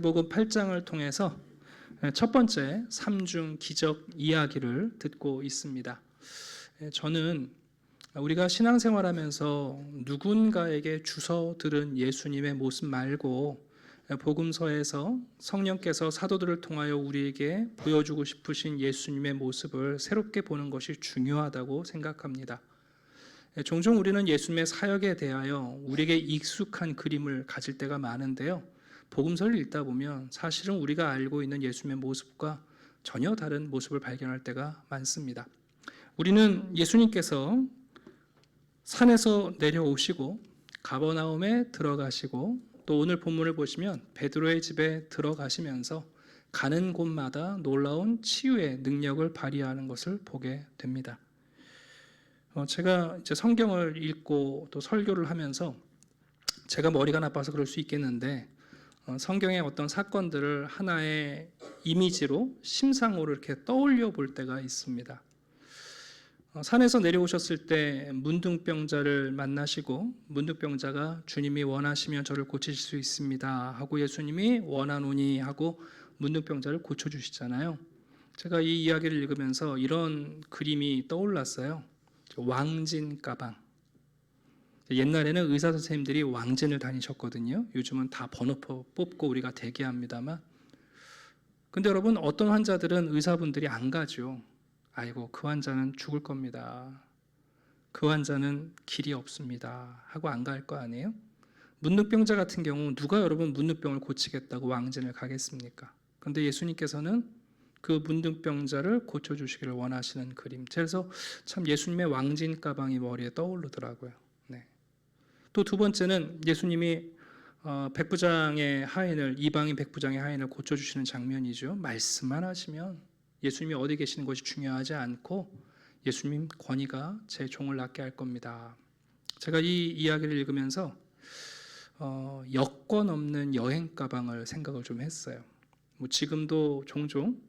복음 8장을 통해서 첫 번째 삼중 기적 이야기를 듣고 있습니다. 저는 우리가 신앙생활하면서 누군가에게 주워 들은 예수님의 모습 말고 복음서에서 성령께서 사도들을 통하여 우리에게 보여주고 싶으신 예수님의 모습을 새롭게 보는 것이 중요하다고 생각합니다. 종종 우리는 예수님의 사역에 대하여 우리에게 익숙한 그림을 가질 때가 많은데요. 복음서를 읽다 보면 사실은 우리가 알고 있는 예수님의 모습과 전혀 다른 모습을 발견할 때가 많습니다. 우리는 예수님께서 산에서 내려오시고 가버나움에 들어가시고 또 오늘 본문을 보시면 베드로의 집에 들어가시면서 가는 곳마다 놀라운 치유의 능력을 발휘하는 것을 보게 됩니다. 제가 이제 성경을 읽고 또 설교를 하면서 제가 머리가 나빠서 그럴 수 있겠는데 성경의 어떤 사건들을 하나의 이미지로 심상으로 이렇게 떠올려 볼 때가 있습니다. 산에서 내려오셨을 때 문둥병자를 만나시고 문둥병자가 주님이 원하시면 저를 고치실 수 있습니다 하고 예수님이 원하노니 하고 문둥병자를 고쳐주시잖아요. 제가 이 이야기를 읽으면서 이런 그림이 떠올랐어요. 왕진 가방. 옛날에는 의사 선생님들이 왕진을 다니셨거든요. 요즘은 다 번호표 뽑고 우리가 대기합니다만. 근데 여러분, 어떤 환자들은 의사분들이 안 가죠. 아이고, 그 환자는 죽을 겁니다. 그 환자는 길이 없습니다 하고 안 갈 거 아니에요? 문둥병자 같은 경우 누가 여러분 문둥병을 고치겠다고 왕진을 가겠습니까? 그런데 예수님께서는 그 문둥병자를 고쳐주시기를 원하시는 그림. 그래서 참 예수님의 왕진 가방이 머리에 떠오르더라고요. 또 두 번째는 예수님이 백부장의 하인을, 이방인 백부장의 하인을 고쳐주시는 장면이죠. 말씀만 하시면 예수님이 어디 계시는 것이 중요하지 않고 예수님 권위가 제 종을 낫게 할 겁니다. 제가 이 이야기를 읽으면서 여권 없는 여행 가방을 생각을 좀 했어요. 지금도 종종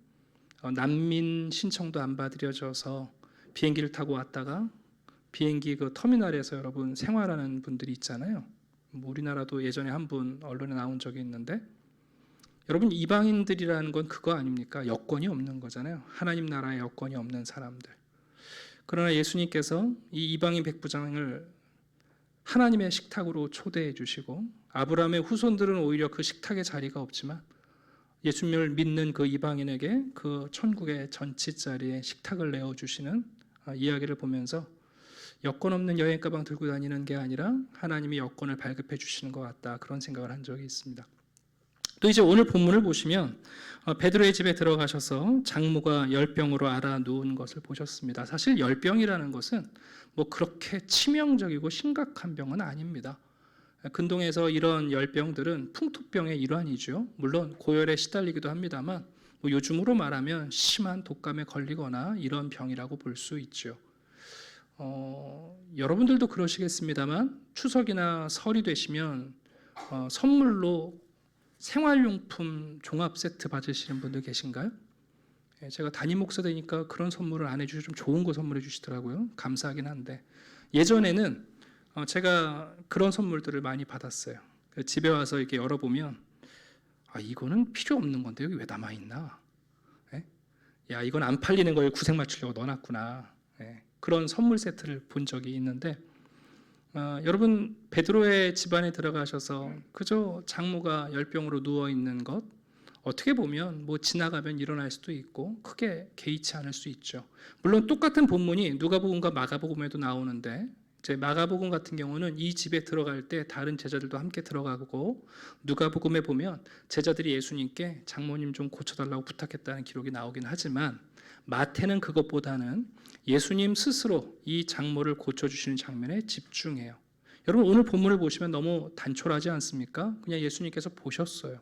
난민 신청도 안 받아들여져서 비행기를 타고 왔다가 비행기 그 터미널에서 여러분 생활하는 분들이 있잖아요. 우리나라도 예전에 한 분 언론에 나온 적이 있는데 여러분 이방인들이라는 건 그거 아닙니까? 여권이 없는 거잖아요. 하나님 나라에 여권이 없는 사람들. 그러나 예수님께서 이 이방인 백부장을 하나님의 식탁으로 초대해 주시고 아브라함의 후손들은 오히려 그 식탁에 자리가 없지만 예수님을 믿는 그 이방인에게 그 천국의 전치자리에 식탁을 내어주시는 이야기를 보면서 여권 없는 여행 가방 들고 다니는 게 아니라 하나님이 여권을 발급해 주시는 것 같다, 그런 생각을 한 적이 있습니다. 또 이제 오늘 본문을 보시면 베드로의 집에 들어가셔서 장모가 열병으로 앓아 누운 것을 보셨습니다. 사실 열병이라는 것은 뭐 그렇게 치명적이고 심각한 병은 아닙니다. 근동에서 이런 열병들은 풍토병의 일환이죠. 물론 고열에 시달리기도 합니다만 뭐 요즘으로 말하면 심한 독감에 걸리거나 이런 병이라고 볼 수 있죠. 여러분들도 그러시겠습니다만 추석이나 설이 되시면 선물로 생활용품 종합 세트 받으시는 분들 계신가요? 제가 담임 목사 되니까 그런 선물을 안 해주시고 좀 좋은 거 선물해 주시더라고요. 감사하긴 한데 예전에는 제가 그런 선물들을 많이 받았어요. 집에 와서 이렇게 열어보면 이거는 필요 없는 건데 여기 왜 남아있나? 야, 이건 안 팔리는 거에 구색 맞추려고 넣어놨구나. 그런 선물 세트를 본 적이 있는데 여러분 베드로의 집안에 들어가셔서 그저 장모가 열병으로 누워있는 것 어떻게 보면 뭐 지나가면 일어날 수도 있고 크게 개의치 않을 수 있죠. 물론 똑같은 본문이 누가복음과 마가복음에도 나오는데 이제 마가복음 같은 경우는 이 집에 들어갈 때 다른 제자들도 함께 들어가고 누가복음에 보면 제자들이 예수님께 장모님 좀 고쳐달라고 부탁했다는 기록이 나오긴 하지만 마태는 그것보다는 예수님 스스로 이 장모를 고쳐주시는 장면에 집중해요. 여러분 오늘 본문을 보시면 너무 단촐하지 않습니까? 그냥 예수님께서 보셨어요.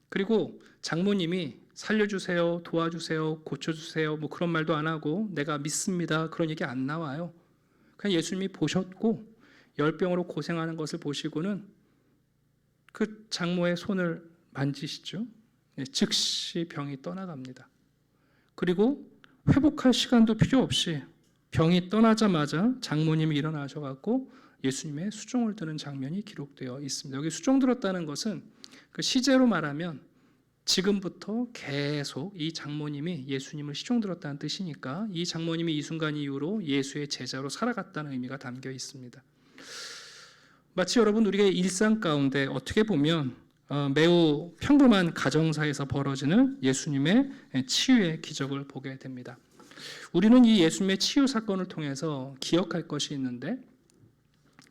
그리고 장모님이 살려주세요, 도와주세요, 고쳐주세요 뭐 그런 말도 안 하고 내가 믿습니다 그런 얘기 안 나와요. 그냥 예수님이 보셨고 열병으로 고생하는 것을 보시고는 그 장모의 손을 만지시죠. 즉시 병이 떠나갑니다. 그리고 회복할 시간도 필요 없이 병이 떠나자마자 장모님이 일어나셔갖고 예수님의 수종을 드는 장면이 기록되어 있습니다. 여기 수종 들었다는 것은 그 시제로 말하면 지금부터 계속 이 장모님이 예수님을 시종들었다는 뜻이니까 이 장모님이 이 순간 이후로 예수의 제자로 살아갔다는 의미가 담겨 있습니다. 마치 여러분 우리의 일상 가운데 어떻게 보면 매우 평범한 가정사에서 벌어지는 예수님의 치유의 기적을 보게 됩니다. 우리는 이 예수님의 치유 사건을 통해서 기억할 것이 있는데,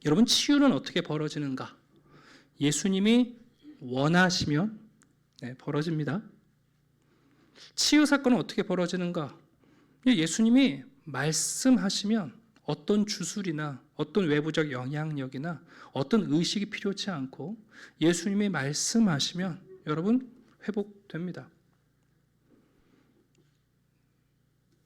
여러분 치유는 어떻게 벌어지는가? 예수님이 원하시면 벌어집니다. 치유 사건은 어떻게 벌어지는가? 예수님이 말씀하시면 어떤 주술이나 어떤 외부적 영향력이나 어떤 의식이 필요치 않고 예수님이 말씀하시면 여러분 회복됩니다.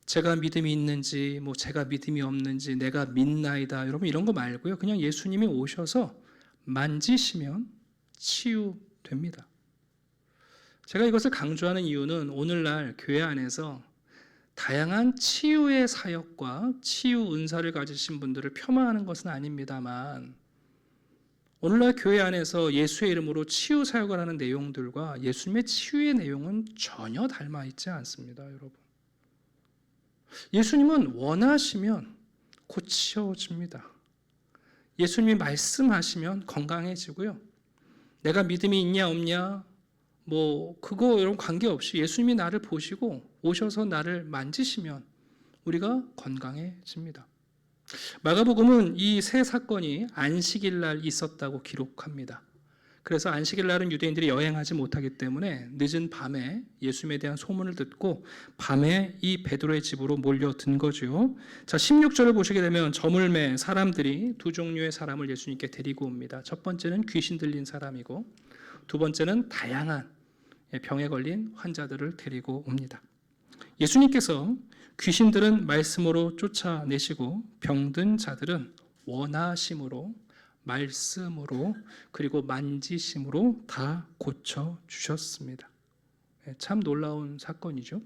제가 믿음이 있는지 제가 믿음이 없는지 내가 믿나이다 여러분 이런 거 말고요. 그냥 예수님이 오셔서 만지시면 치유됩니다. 제가 이것을 강조하는 이유는 오늘날 교회 안에서 다양한 치유의 사역과 치유 은사를 가지신 분들을 폄하하는 것은 아닙니다만, 오늘날 교회 안에서 예수의 이름으로 치유 사역을 하는 내용들과 예수님의 치유의 내용은 전혀 닮아 있지 않습니다, 여러분. 예수님은 원하시면 고쳐집니다. 예수님이 말씀하시면 건강해지고요. 내가 믿음이 있냐 없냐 그거 여러분 관계없이 예수님이 나를 보시고 오셔서 나를 만지시면 우리가 건강해집니다. 마가복음은 이 세 사건이 안식일 날 있었다고 기록합니다. 그래서 안식일 날은 유대인들이 여행하지 못하기 때문에 늦은 밤에 예수님에 대한 소문을 듣고 밤에 이 베드로의 집으로 몰려든 거죠. 자, 16절을 보시게 되면 저물매 사람들이 두 종류의 사람을 예수님께 데리고 옵니다. 첫 번째는 귀신 들린 사람이고 두 번째는 다양한 병에 걸린 환자들을 데리고 옵니다. 예수님께서 귀신들은 말씀으로 쫓아내시고 병든 자들은 원하심으로 말씀으로 그리고 만지심으로 다 고쳐주셨습니다. 참 놀라운 사건이죠.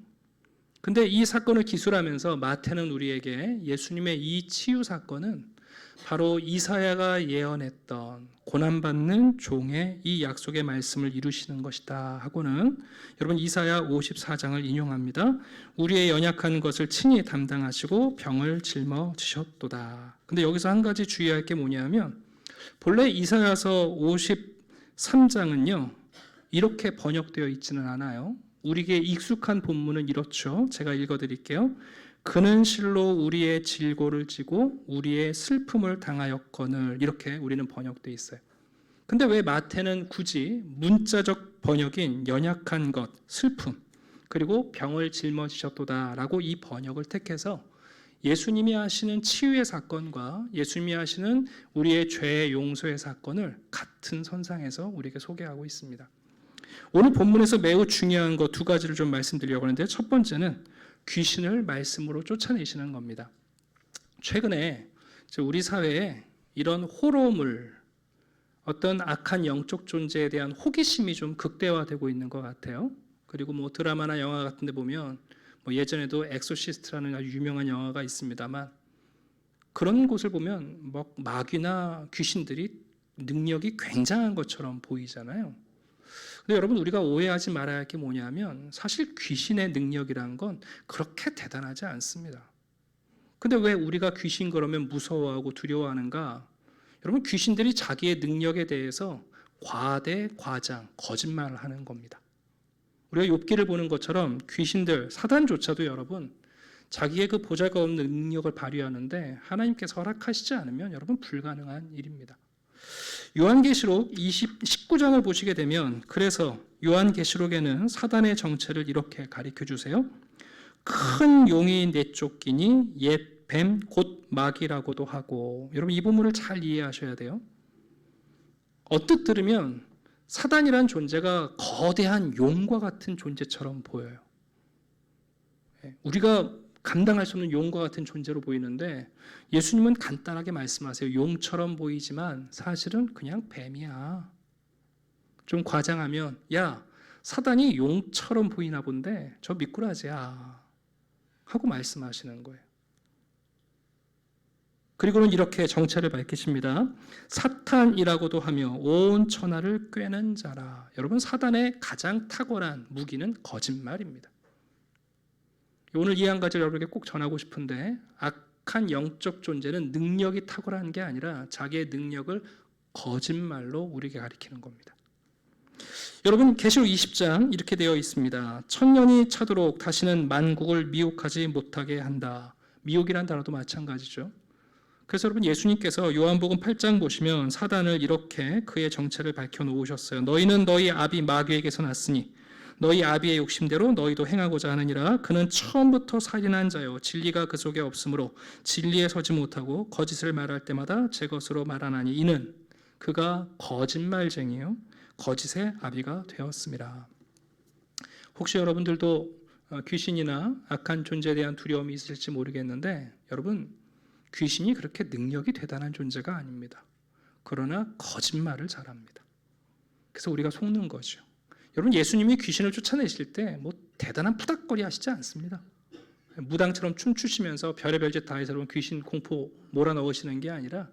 근데 이 사건을 기술하면서 마태는 우리에게 예수님의 이 치유 사건은 바로 이사야가 예언했던 고난받는 종의 이 약속의 말씀을 이루시는 것이다 하고는 여러분 이사야 54장을 인용합니다. 우리의 연약한 것을 친히 담당하시고 병을 짊어지셨도다. 근데 여기서 한 가지 주의할 게 뭐냐면 본래 이사야서 53장은요 이렇게 번역되어 있지는 않아요. 우리에게 익숙한 본문은 이렇죠. 제가 읽어드릴게요. 그는 실로 우리의 질고를 지고 우리의 슬픔을 당하였거늘, 이렇게 우리는 번역되어 있어요. 근데 왜 마태는 굳이 문자적 번역인 연약한 것, 슬픔, 그리고 병을 짊어지셨도다 라고 이 번역을 택해서 예수님이 하시는 치유의 사건과 예수님이 하시는 우리의 죄의 용서의 사건을 같은 선상에서 우리에게 소개하고 있습니다. 오늘 본문에서 매우 중요한 것 두 가지를 좀 말씀드리려고 하는데, 첫 번째는 귀신을 말씀으로 쫓아내시는 겁니다. 최근에 우리 사회에 이런 호러물, 어떤 악한 영적 존재에 대한 호기심이 좀 극대화되고 있는 것 같아요. 그리고 드라마나 영화 같은 데 보면 예전에도 엑소시스트라는 아주 유명한 영화가 있습니다만, 그런 곳을 보면 마귀나 귀신들이 능력이 굉장한 것처럼 보이잖아요. 근데 여러분 우리가 오해하지 말아야 할 게 뭐냐면 사실 귀신의 능력이란 건 그렇게 대단하지 않습니다. 근데 왜 우리가 귀신 그러면 무서워하고 두려워하는가? 여러분 귀신들이 자기의 능력에 대해서 과대, 과장, 거짓말을 하는 겁니다. 우리가 욥기를 보는 것처럼 귀신들, 사단조차도 여러분 자기의 그 보잘것없는 능력을 발휘하는데 하나님께서 허락하시지 않으면 여러분 불가능한 일입니다. 요한계시록 19장을 보시게 되면, 그래서 요한계시록에는 사단의 정체를 이렇게 가르쳐 주세요. 큰 용이 내쫓기니 옛 뱀 곧 마귀라고도 하고. 여러분 이 부분을 잘 이해하셔야 돼요. 언뜻 들으면 사단이란 존재가 거대한 용과 같은 존재처럼 보여요. 우리가 감당할 수 없는 용과 같은 존재로 보이는데 예수님은 간단하게 말씀하세요. 용처럼 보이지만 사실은 그냥 뱀이야. 좀 과장하면 야, 사단이 용처럼 보이나 본데 저 미꾸라지야 하고 말씀하시는 거예요. 그리고는 이렇게 정체를 밝히십니다. 사탄이라고도 하며 온 천하를 꿰는 자라. 여러분, 사단의 가장 탁월한 무기는 거짓말입니다. 오늘 이 한 가지를 여러분에게 꼭 전하고 싶은데, 악한 영적 존재는 능력이 탁월한 게 아니라 자기의 능력을 거짓말로 우리에게 가리키는 겁니다. 여러분, 계시록 20장 이렇게 되어 있습니다. 천년이 차도록 다시는 만국을 미혹하지 못하게 한다. 미혹이란 단어도 마찬가지죠. 그래서 여러분, 예수님께서 요한복음 8장 보시면 사단을 이렇게 그의 정체를 밝혀놓으셨어요. 너희는 너희 아비 마귀에게서 났으니 너희 아비의 욕심대로 너희도 행하고자 하느니라. 그는 처음부터 살인한 자요 진리가 그 속에 없으므로 진리에 서지 못하고 거짓을 말할 때마다 제 것으로 말하나니 이는 그가 거짓말쟁이요 거짓의 아비가 되었습니다. 혹시 여러분들도 귀신이나 악한 존재에 대한 두려움이 있을지 모르겠는데, 여러분, 귀신이 그렇게 능력이 대단한 존재가 아닙니다. 그러나 거짓말을 잘합니다. 그래서 우리가 속는 거죠. 여러분, 예수님이 귀신을 쫓아내실 때 뭐 대단한 푸닥거리 하시지 않습니다. 무당처럼 춤추시면서 별의별 짓 다 해서 귀신 공포 몰아넣으시는 게 아니라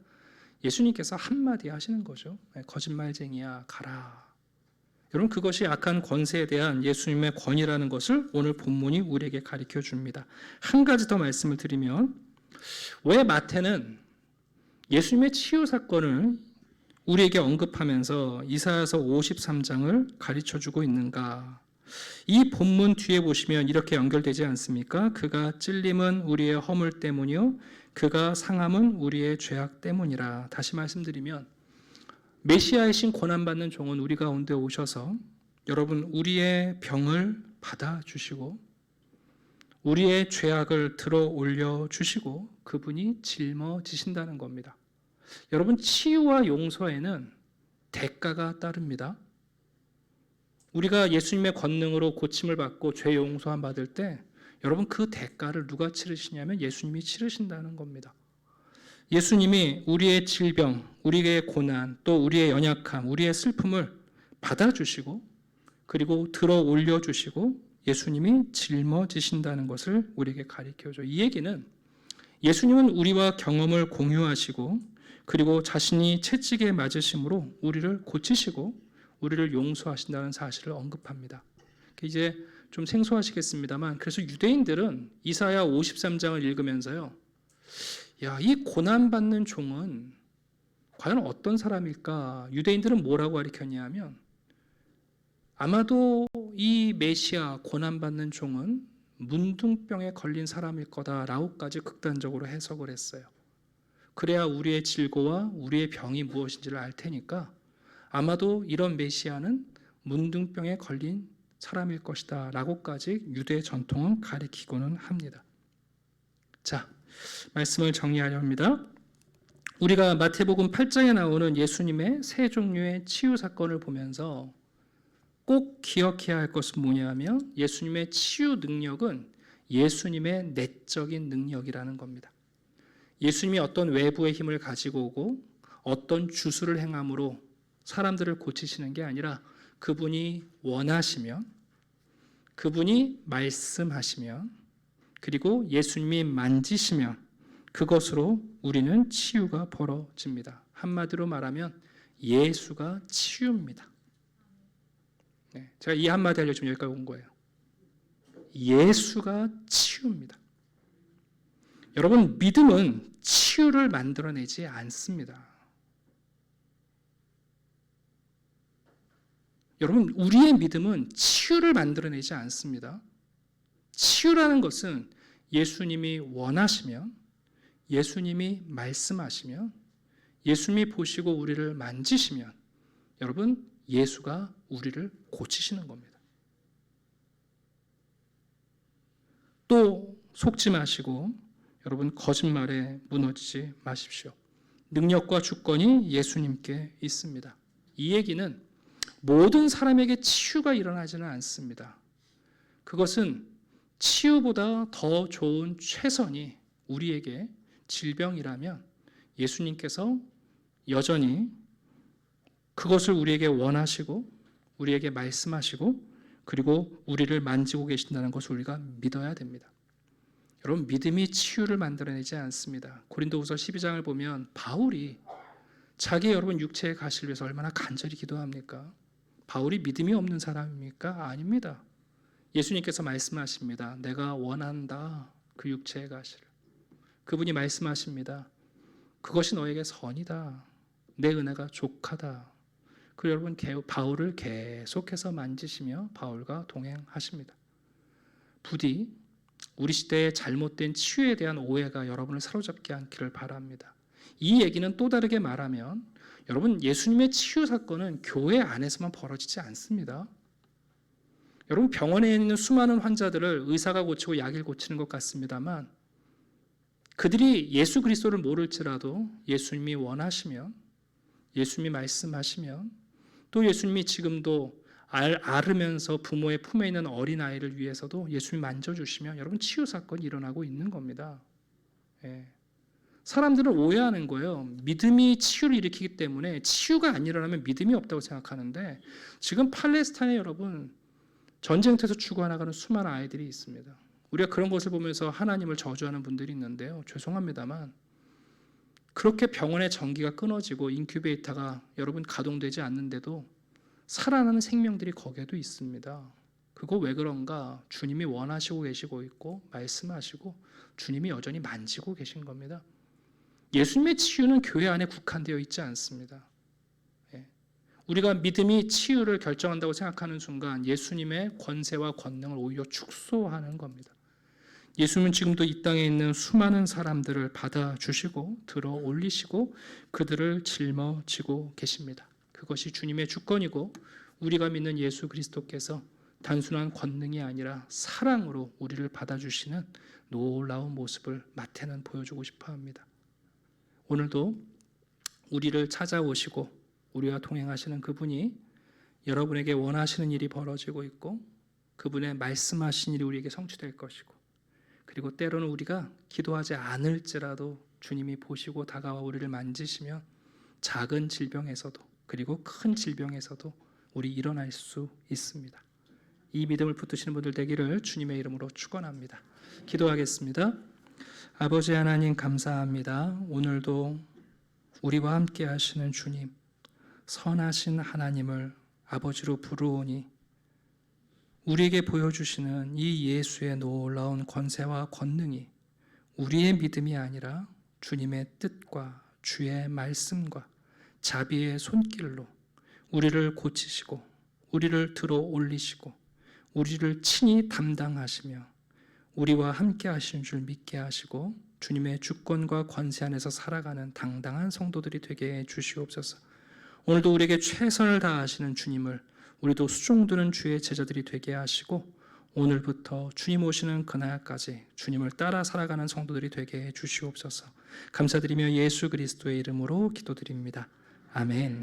예수님께서 한마디 하시는 거죠. 거짓말쟁이야, 가라. 여러분, 그것이 악한 권세에 대한 예수님의 권위라는 것을 오늘 본문이 우리에게 가르쳐 줍니다. 한 가지 더 말씀을 드리면, 왜 마태는 예수님의 치유 사건을 우리에게 언급하면서 이사야서 53장을 가르쳐 주고 있는가? 이 본문 뒤에 보시면 이렇게 연결되지 않습니까? 그가 찔림은 우리의 허물 때문이요 그가 상함은 우리의 죄악 때문이라. 다시 말씀드리면, 메시아이신 고난받는 종은 우리 가운데 오셔서 여러분, 우리의 병을 받아주시고 우리의 죄악을 들어 올려주시고 그분이 짊어지신다는 겁니다. 여러분, 치유와 용서에는 대가가 따릅니다. 우리가 예수님의 권능으로 고침을 받고 죄 용서함 받을 때 여러분, 그 대가를 누가 치르시냐면 예수님이 치르신다는 겁니다. 예수님이 우리의 질병, 우리의 고난, 또 우리의 연약함, 우리의 슬픔을 받아주시고 그리고 들어 올려주시고 예수님이 짊어지신다는 것을 우리에게 가르쳐줘. 이 얘기는 예수님은 우리와 경험을 공유하시고 그리고 자신이 채찍에 맞으심으로 우리를 고치시고 우리를 용서하신다는 사실을 언급합니다. 이제 좀 생소하시겠습니다만, 그래서 유대인들은 이사야 53장을 읽으면서요, 야, 이 고난받는 종은 과연 어떤 사람일까? 유대인들은 뭐라고 가르쳤냐면, 아마도 이 메시아 고난받는 종은 문둥병에 걸린 사람일 거다라고까지 극단적으로 해석을 했어요. 그래야 우리의 질고와 우리의 병이 무엇인지를 알 테니까 아마도 이런 메시아는 문둥병에 걸린 사람일 것이다 라고까지 유대 전통은 가리키고는 합니다. 자, 말씀을 정리하려 합니다. 우리가 마태복음 8장에 나오는 예수님의 세 종류의 치유 사건을 보면서 꼭 기억해야 할 것은 뭐냐면, 예수님의 치유 능력은 예수님의 내적인 능력이라는 겁니다. 예수님이 어떤 외부의 힘을 가지고 오고 어떤 주술을 행함으로 사람들을 고치시는 게 아니라 그분이 원하시면, 그분이 말씀하시면, 그리고 예수님이 만지시면 그것으로 우리는 치유가 벌어집니다. 한마디로 말하면 예수가 치유입니다. 네, 제가 이 한마디 알려주면 여기까지 온 거예요. 예수가 치유입니다. 여러분, 믿음은 치유를 만들어내지 않습니다. 여러분, 우리의 믿음은 치유를 만들어내지 않습니다. 치유라는 것은 예수님이 원하시면, 예수님이 말씀하시면, 예수님이 보시고 우리를 만지시면 여러분, 예수가 우리를 고치시는 겁니다. 또 속지 마시고 여러분, 거짓말에 무너지지 마십시오. 능력과 주권이 예수님께 있습니다. 이 얘기는 모든 사람에게 치유가 일어나지는 않습니다. 그것은 치유보다 더 좋은 최선이 우리에게 질병이라면 예수님께서 여전히 그것을 우리에게 원하시고 우리에게 말씀하시고 그리고 우리를 만지고 계신다는 것을 우리가 믿어야 됩니다. 여러분, 믿음이 치유를 만들어내지 않습니다. 고린도후서 12장을 보면 바울이 자기 여러분 육체의 가시를 위해서 얼마나 간절히 기도합니까? 바울이 믿음이 없는 사람입니까? 아닙니다. 예수님께서 말씀하십니다. 내가 원한다, 그 육체의 가시를. 그분이 말씀하십니다. 그것이 너에게 선이다. 내 은혜가 족하다. 그리고 여러분, 바울을 계속해서 만지시며 바울과 동행하십니다. 부디 우리 시대의 잘못된 치유에 대한 오해가 여러분을 사로잡지 않기를 바랍니다. 이 얘기는 또 다르게 말하면 여러분, 예수님의 치유 사건은 교회 안에서만 벌어지지 않습니다. 여러분, 병원에 있는 수많은 환자들을 의사가 고치고 약을 고치는 것 같습니다만 그들이 예수 그리스도를 모를지라도 예수님이 원하시면, 예수님이 말씀하시면, 또 예수님이 지금도 앓으면서 부모의 품에 있는 어린아이를 위해서도 예수님이 만져주시면 여러분, 치유 사건이 일어나고 있는 겁니다. 예. 사람들은 오해하는 거예요. 믿음이 치유를 일으키기 때문에 치유가 안 일어나면 믿음이 없다고 생각하는데 지금 팔레스타인에 여러분, 전쟁터에서 죽어나가는 수많은 아이들이 있습니다. 우리가 그런 것을 보면서 하나님을 저주하는 분들이 있는데요. 죄송합니다만 그렇게 병원의 전기가 끊어지고 인큐베이터가 여러분 가동되지 않는데도 살아나는 생명들이 거기에도 있습니다. 그거 왜 그런가? 주님이 원하시고 계시고 있고 말씀하시고 주님이 여전히 만지고 계신 겁니다. 예수님의 치유는 교회 안에 국한되어 있지 않습니다. 우리가 믿음이 치유를 결정한다고 생각하는 순간 예수님의 권세와 권능을 오히려 축소하는 겁니다. 예수님은 지금도 이 땅에 있는 수많은 사람들을 받아주시고 들어 올리시고 그들을 짊어지고 계십니다. 그것이 주님의 주권이고 우리가 믿는 예수 그리스도께서 단순한 권능이 아니라 사랑으로 우리를 받아주시는 놀라운 모습을 마태는 보여주고 싶어합니다. 오늘도 우리를 찾아오시고 우리와 동행하시는 그분이 여러분에게 원하시는 일이 벌어지고 있고 그분의 말씀하신 일이 우리에게 성취될 것이고 그리고 때로는 우리가 기도하지 않을지라도 주님이 보시고 다가와 우리를 만지시면 작은 질병에서도 그리고 큰 질병에서도 우리 일어날 수 있습니다. 이 믿음을 붙드시는 분들 되기를 주님의 이름으로 축원합니다. 기도하겠습니다. 아버지 하나님 감사합니다. 오늘도 우리와 함께 하시는 주님, 선하신 하나님을 아버지로 부르오니 우리에게 보여주시는 이 예수의 놀라운 권세와 권능이 우리의 믿음이 아니라 주님의 뜻과 주의 말씀과 자비의 손길로 우리를 고치시고 우리를 들어 올리시고 우리를 친히 담당하시며 우리와 함께 하시는 줄 믿게 하시고 주님의 주권과 권세 안에서 살아가는 당당한 성도들이 되게 해 주시옵소서. 오늘도 우리에게 최선을 다하시는 주님을 우리도 수종드는 주의 제자들이 되게 하시고 오늘부터 주님 오시는 그날까지 주님을 따라 살아가는 성도들이 되게 해 주시옵소서. 감사드리며 예수 그리스도의 이름으로 기도드립니다. 아멘.